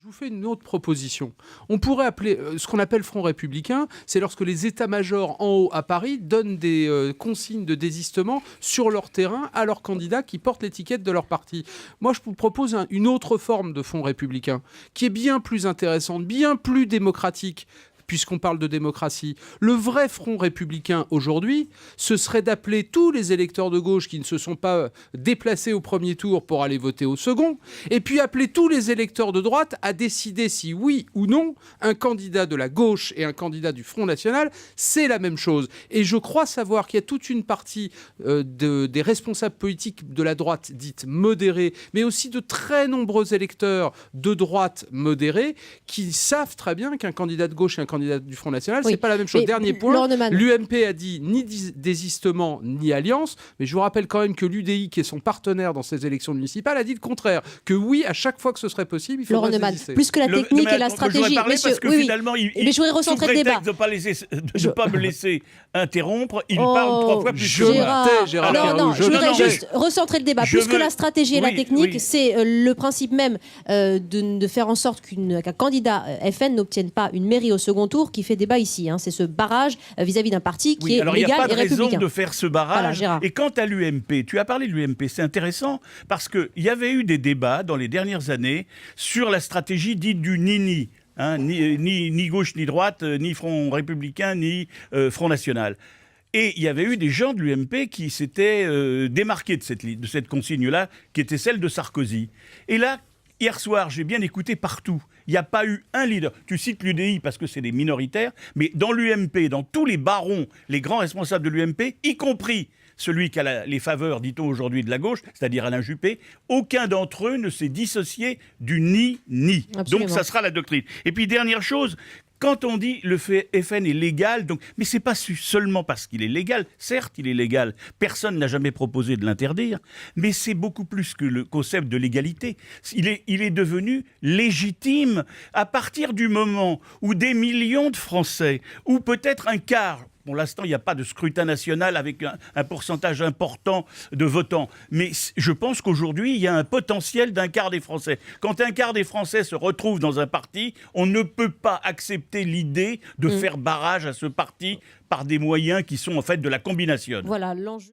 Je vous fais une autre proposition. On pourrait appeler ce qu'on appelle Front républicain, c'est lorsque les états-majors en haut à Paris donnent des consignes de désistement sur leur terrain à leurs candidats qui portent l'étiquette de leur parti. Moi, je vous propose une autre forme de Front républicain qui est bien plus intéressante, bien plus démocratique. Puisqu'on parle de démocratie, le vrai front républicain aujourd'hui, ce serait d'appeler tous les électeurs de gauche qui ne se sont pas déplacés au premier tour pour aller voter au second, et puis appeler tous les électeurs de droite à décider si oui ou non un candidat de la gauche et un candidat du Front National, c'est la même chose. Et je crois savoir qu'il y a toute une partie des responsables politiques de la droite dite modérée, mais aussi de très nombreux électeurs de droite modérés qui savent très bien qu'un candidat de gauche et un candidat du Front National, c'est pas la même chose. Dernier point, l'UMP a dit ni désistement ni alliance, mais je vous rappelle quand même que l'UDI, qui est son partenaire dans ces élections municipales, a dit le contraire, que oui, à chaque fois que ce serait possible, il faudrait désister. Plus que la technique et la stratégie. Parce que finalement, mais je voudrais recentrer le débat. De ne pas me laisser interrompre, il parle 3 fois plus que moi. Gérard, je voudrais juste recentrer le débat. Plus que la stratégie et la technique, c'est le principe même de faire en sorte qu'un candidat FN n'obtienne pas une mairie au second tour qui fait débat ici. C'est ce barrage vis-à-vis d'un parti qui est légal et républicain. Alors il n'y a pas de raison de faire ce barrage. Voilà, et quant à l'UMP, tu as parlé de l'UMP, c'est intéressant parce qu'il y avait eu des débats dans les dernières années sur la stratégie dite du ni-ni. Ni gauche ni droite, ni Front républicain, ni Front national. Et il y avait eu des gens de l'UMP qui s'étaient démarqués de cette consigne-là, qui était celle de Sarkozy. Et là, hier soir, j'ai bien écouté partout. Il n'y a pas eu un leader. Tu cites l'UDI parce que c'est des minoritaires, mais dans l'UMP, dans tous les barons, les grands responsables de l'UMP, y compris celui qui a les faveurs, dit-on aujourd'hui, de la gauche, c'est-à-dire Alain Juppé, aucun d'entre eux ne s'est dissocié du ni-ni. Donc ça sera la doctrine. Et puis dernière chose, quand on dit le FN est légal, mais ce n'est pas seulement parce qu'il est légal. Certes, il est légal. Personne n'a jamais proposé de l'interdire. Mais c'est beaucoup plus que le concept de légalité. Il est devenu légitime à partir du moment où des millions de Français, ou peut-être un quart, pour l'instant, il n'y a pas de scrutin national avec un pourcentage important de votants. Mais je pense qu'aujourd'hui, il y a un potentiel d'un quart des Français. Quand un quart des Français se retrouve dans un parti, on ne peut pas accepter l'idée de faire barrage à ce parti par des moyens qui sont en fait de la combination. Voilà l'enjeu.